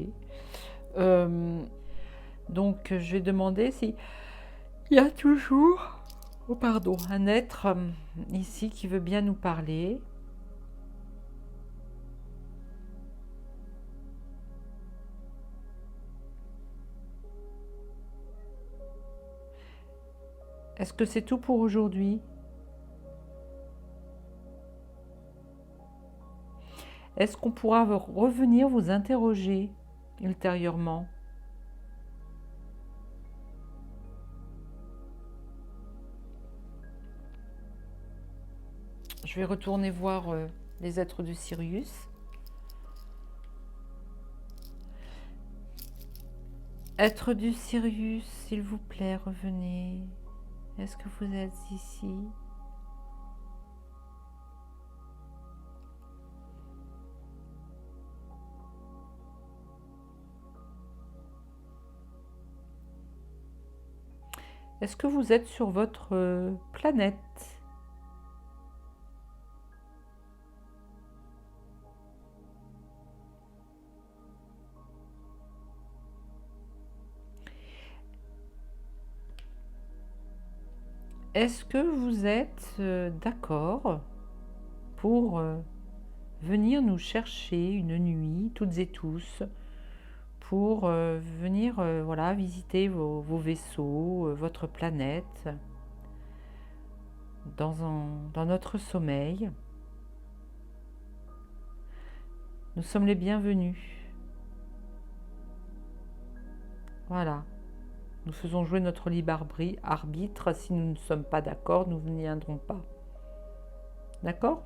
Donc, je vais demander si il y a toujours, oh pardon, un être ici qui veut bien nous parler. Est-ce que c'est tout pour aujourd'hui? Est-ce qu'on pourra revenir vous interroger ultérieurement? Je vais retourner voir les êtres de Sirius. Êtres du Sirius, s'il vous plaît, revenez. Est-ce que vous êtes ici? Est-ce que vous êtes sur votre planète? Est-ce que vous êtes d'accord pour venir nous chercher une nuit, toutes et tous, pour venir voilà, visiter vos vaisseaux, votre planète, dans notre sommeil? Nous sommes les bienvenus. Voilà. Nous faisons jouer notre libre arbitre. Si nous ne sommes pas d'accord, nous ne viendrons pas. D'accord?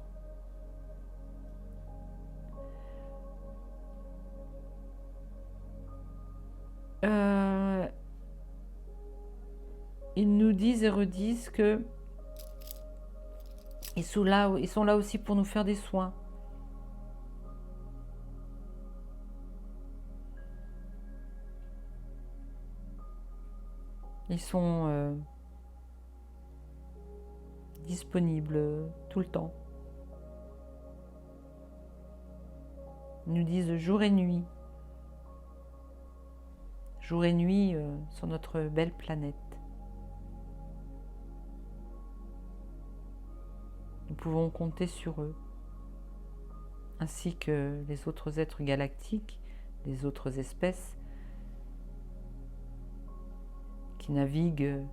Ils nous disent et redisent que ils sont là aussi pour nous faire des soins. Ils sont disponibles tout le temps. Ils nous disent jour et nuit. Jour et nuit sur notre belle planète. Nous pouvons compter sur eux, ainsi que les autres êtres galactiques, les autres espèces qui naviguent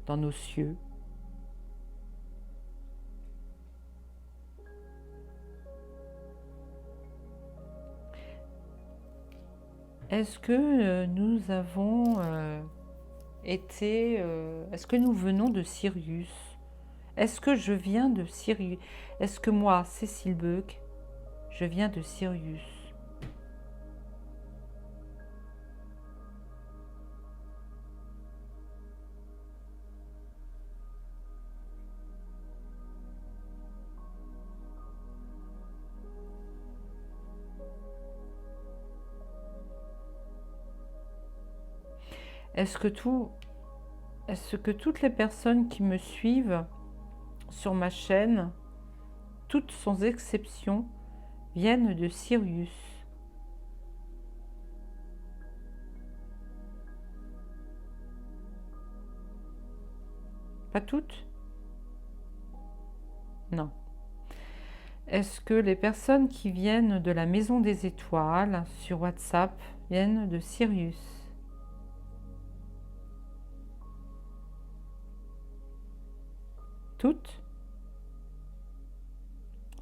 dans nos cieux. Est-ce que nous avons été... est-ce que nous venons de Sirius? Est-ce que je viens de Sirius? Est-ce que moi, Cécile Beuc, je viens de Sirius? Est-ce que toutes les personnes qui me suivent sur ma chaîne, toutes sans exception, viennent de Sirius? Pas toutes? Non. Est-ce que les personnes qui viennent de la Maison des Étoiles sur WhatsApp viennent de Sirius? Toutes?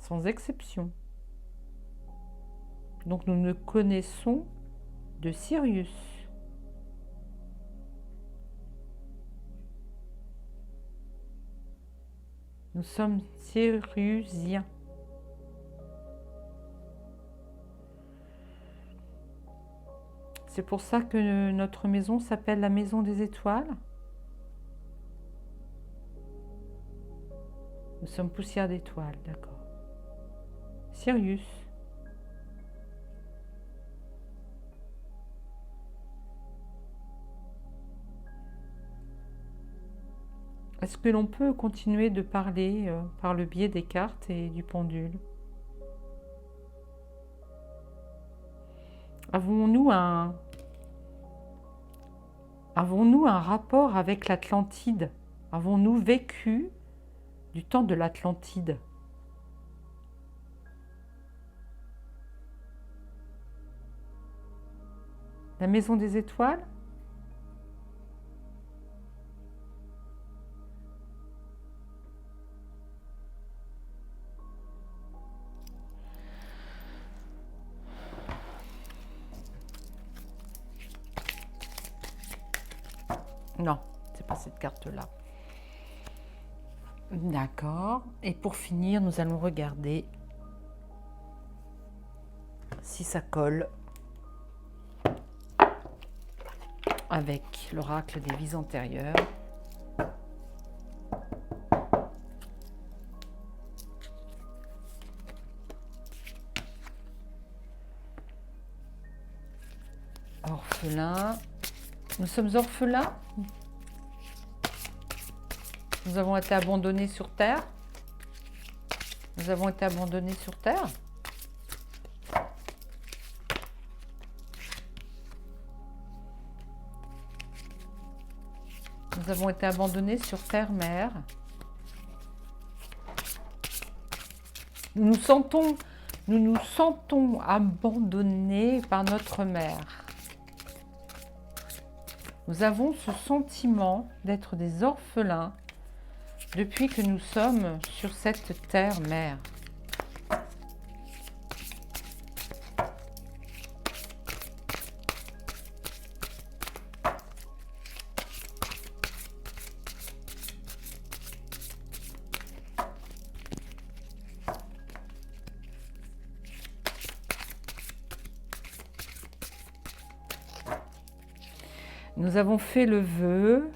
Sans exception. Donc nous ne connaissons de Sirius. Nous sommes Siriusiens. C'est pour ça que notre maison s'appelle la Maison des Étoiles. Nous sommes poussière d'étoiles, d'accord. Sirius. Est-ce que l'on peut continuer de parler par le biais des cartes et du pendule? Avons-nous un rapport avec l'Atlantide? Avons-nous vécu du temps de l'Atlantide? La maison des étoiles? Non, c'est pas cette carte-là. D'accord. Et pour finir, nous allons regarder si ça colle avec l'oracle des vies antérieures. Orphelin. Nous sommes orphelins. Nous avons été abandonnés sur Terre. Nous avons été abandonnés sur Terre. Nous avons été abandonnés sur Terre-Mère. Nous nous sentons abandonnés par notre mère. Nous avons ce sentiment d'être des orphelins depuis que nous sommes sur cette terre-mère. Nous avons fait le vœu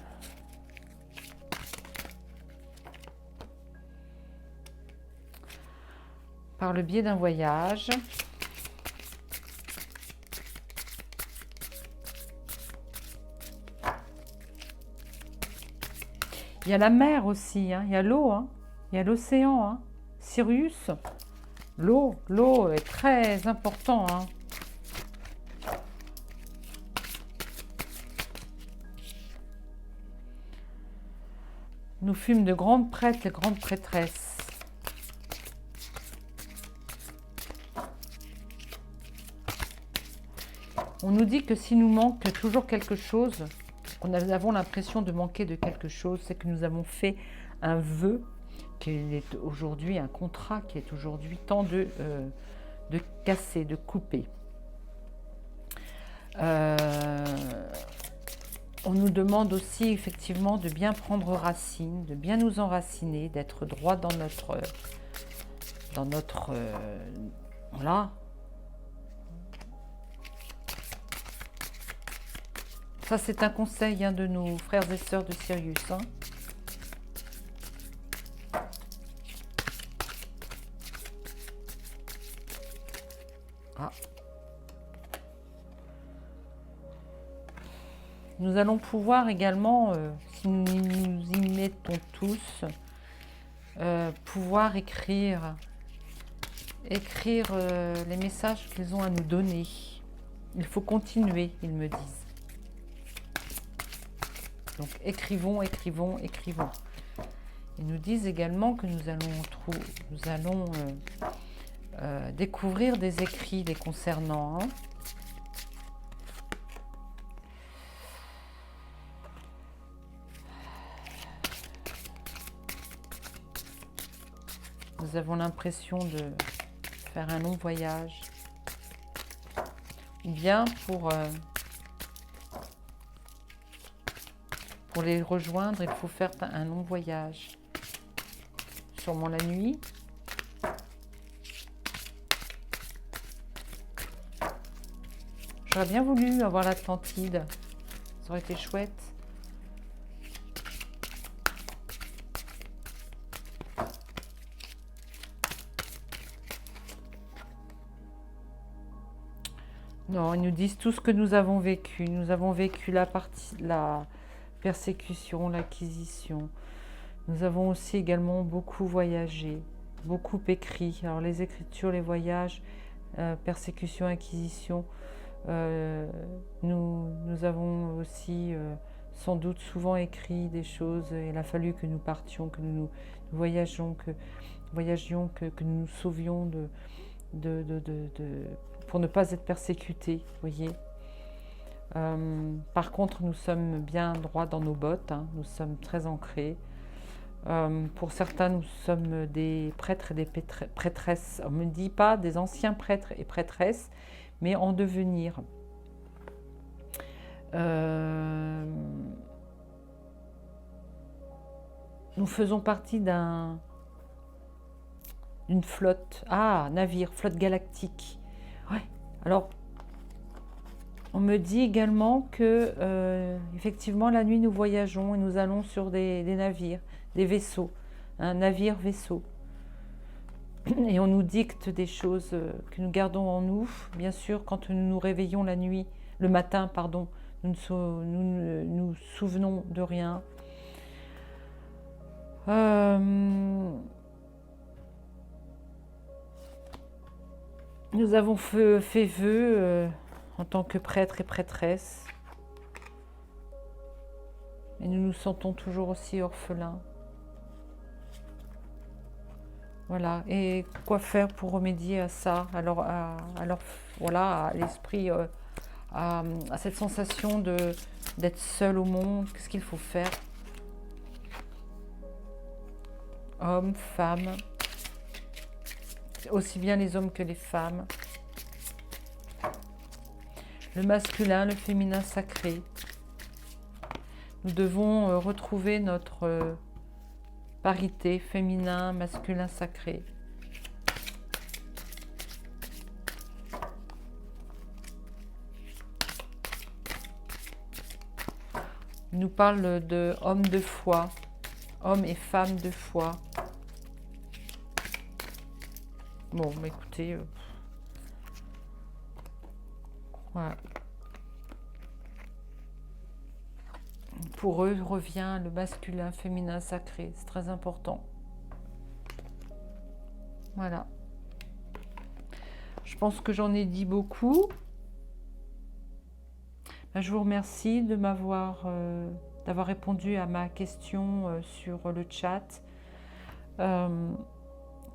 par le biais d'un voyage. Il y a la mer aussi, hein. Il y a l'eau, hein. Il y a l'océan, hein. Sirius, l'eau est très important, hein. Nous fûmes de grandes prêtres et grandes prêtresses. On nous dit que si nous manque toujours quelque chose, qu'on avons l'impression de manquer de quelque chose, c'est que nous avons fait un vœu, qui est aujourd'hui un contrat, qui est aujourd'hui temps de casser, de couper. On nous demande aussi effectivement de bien prendre racine, de bien nous enraciner, d'être droit dans notre voilà. Ça c'est un conseil, hein, de nos frères et sœurs de Sirius, hein. Ah. Nous allons pouvoir également, si nous y mettons tous, pouvoir écrire les messages qu'ils ont à nous donner. Il faut continuer, ils me disent. Donc écrivons, écrivons, écrivons. Ils nous disent également que nous allons découvrir des écrits les concernant, hein. Nous avons l'impression de faire un long voyage. Ou bien pour les rejoindre, il faut faire un long voyage. Sûrement la nuit. J'aurais bien voulu avoir l'Atlantide. Ça aurait été chouette. Non, ils nous disent tout ce que nous avons vécu. Nous avons vécu la persécution, l'acquisition. Nous avons aussi également beaucoup voyagé, beaucoup écrit. Alors les écritures, les voyages, persécution, acquisition, nous avons aussi sans doute souvent écrit des choses. Il a fallu que nous partions, que nous voyagions, que nous nous sauvions pour ne pas être persécutés, voyez. Par contre, nous sommes bien droits dans nos bottes, hein, nous sommes très ancrés. Pour certains, nous sommes des prêtres et des prêtresses. On ne me dit pas des anciens prêtres et prêtresses, mais en devenir. Nous faisons partie d'une flotte. Ah, navire, flotte galactique. Ouais. Alors, on me dit également que, effectivement, la nuit, nous voyageons et nous allons sur des navires, des vaisseaux, un navire-vaisseau. Et on nous dicte des choses que nous gardons en nous. Bien sûr, quand nous nous réveillons le matin, pardon, nous ne nous souvenons de rien. Nous avons fait vœu en tant que prêtres et prêtresses. Et nous nous sentons toujours aussi orphelins. Voilà. Et quoi faire pour remédier à ça? Alors voilà, à l'esprit, à cette sensation d'être seul au monde. Qu'est-ce qu'il faut faire? Hommes, femmes, aussi bien les hommes que les femmes. Le masculin, le féminin sacré. Nous devons retrouver notre parité féminin, masculin sacré. Il nous parle de hommes de foi, hommes et femmes de foi. Bon, mais écoutez, voilà. Pour eux, revient le masculin, féminin, sacré. C'est très important. Voilà. Je pense que j'en ai dit beaucoup. Je vous remercie de d'avoir répondu à ma question sur le chat.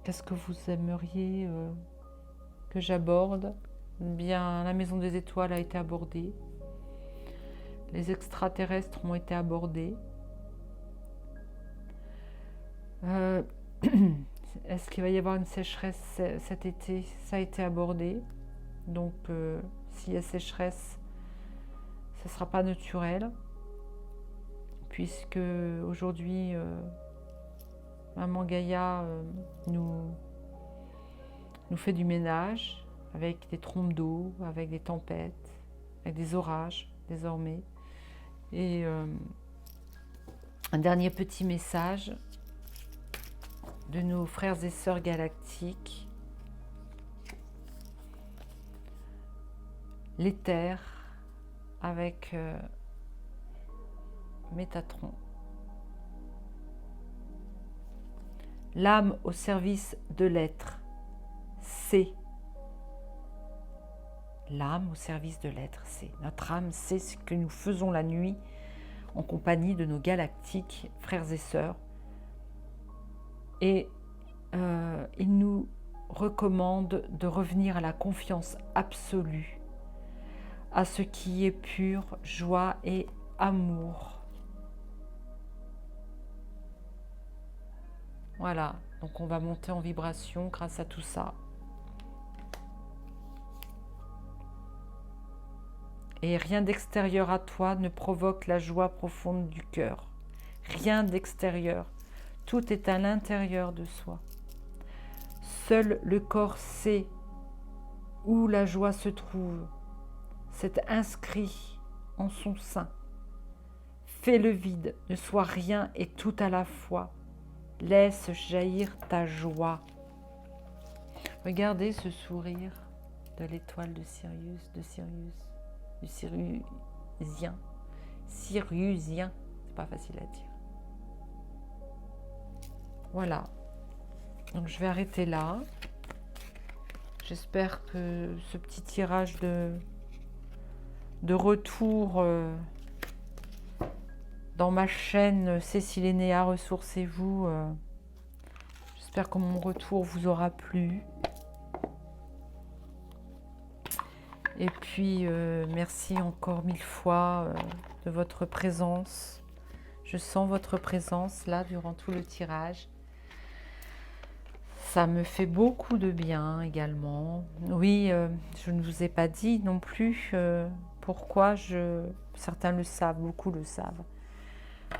Qu'est-ce que vous aimeriez que j'aborde? Bien, la maison des étoiles a été abordée. Les extraterrestres ont été abordés. Est-ce qu'il va y avoir une sécheresse cet été? Ça a été abordé. Donc, s'il y a sécheresse, ce ne sera pas naturel. Puisque aujourd'hui, Maman Gaïa nous fait du ménage avec des trombes d'eau, avec des tempêtes, avec des orages désormais. Et un dernier petit message de nos frères et sœurs galactiques. L'éther avec Métatron. L'âme au service de l'être, c'est. L'âme au service de l'être, c'est. Notre âme, c'est ce que nous faisons la nuit en compagnie de nos galactiques frères et sœurs. Et il nous recommande de revenir à la confiance absolue, à ce qui est pur, joie et amour. Voilà, donc on va monter en vibration grâce à tout ça. Et rien d'extérieur à toi ne provoque la joie profonde du cœur. Rien d'extérieur. Tout est à l'intérieur de soi. Seul le corps sait où la joie se trouve. C'est inscrit en son sein. Fais le vide, ne sois rien et tout à la fois. Laisse jaillir ta joie. Regardez ce sourire. de l'étoile de Sirius, du Siriusien. Siriusien, c'est pas facile à dire. Voilà. Donc je vais arrêter là. J'espère que ce petit tirage de retour dans ma chaîne Cécile Enea, ressourcez-vous. J'espère que mon retour vous aura plu. Et puis, merci encore 1000 fois de votre présence. Je sens votre présence là durant tout le tirage. Ça me fait beaucoup de bien également. Oui, je ne vous ai pas dit non plus pourquoi certains le savent, beaucoup le savent.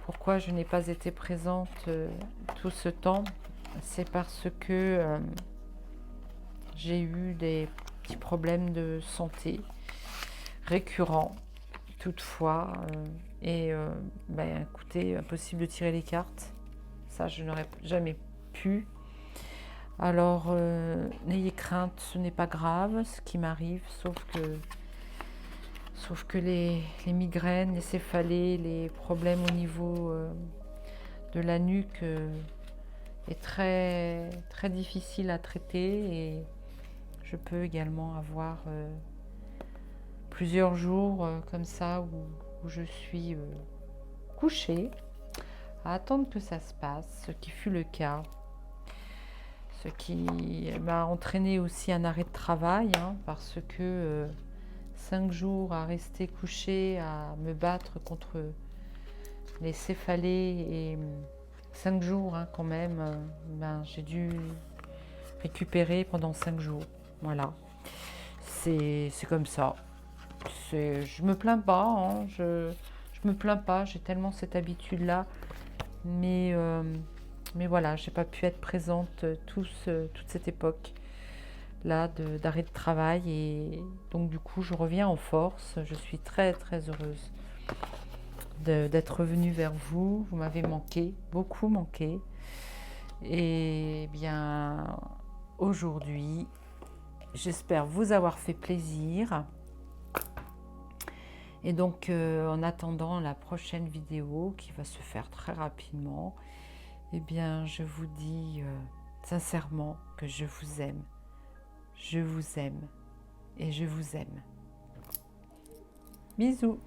Pourquoi je n'ai pas été présente tout ce temps, c'est parce que j'ai eu des petits problèmes de santé récurrents toutefois. Écoutez, impossible de tirer les cartes. Ça, je n'aurais jamais pu. Alors, n'ayez crainte, ce n'est pas grave ce qui m'arrive, sauf que les migraines, les céphalées, les problèmes au niveau de la nuque est très, très difficile à traiter et je peux également avoir plusieurs jours comme ça où je suis couchée à attendre que ça se passe, ce qui fut le cas. Ce qui m'a entraîné aussi un arrêt de travail, parce que 5 jours à rester couchée, à me battre contre les céphalées et 5 jours quand même, j'ai dû récupérer pendant 5 jours. Voilà, c'est comme ça. Je me plains pas, je me plains pas, j'ai tellement cette habitude-là, mais voilà, j'ai pas pu être présente toute cette époque là d'arrêt de travail et donc du coup je reviens en force. Je suis très très heureuse d'être revenue vers vous. Vous m'avez manqué, beaucoup manqué. Et bien aujourd'hui, j'espère vous avoir fait plaisir. Et donc en attendant la prochaine vidéo qui va se faire très rapidement, eh bien, je vous dis sincèrement que je vous aime. Je vous aime et je vous aime. Bisous.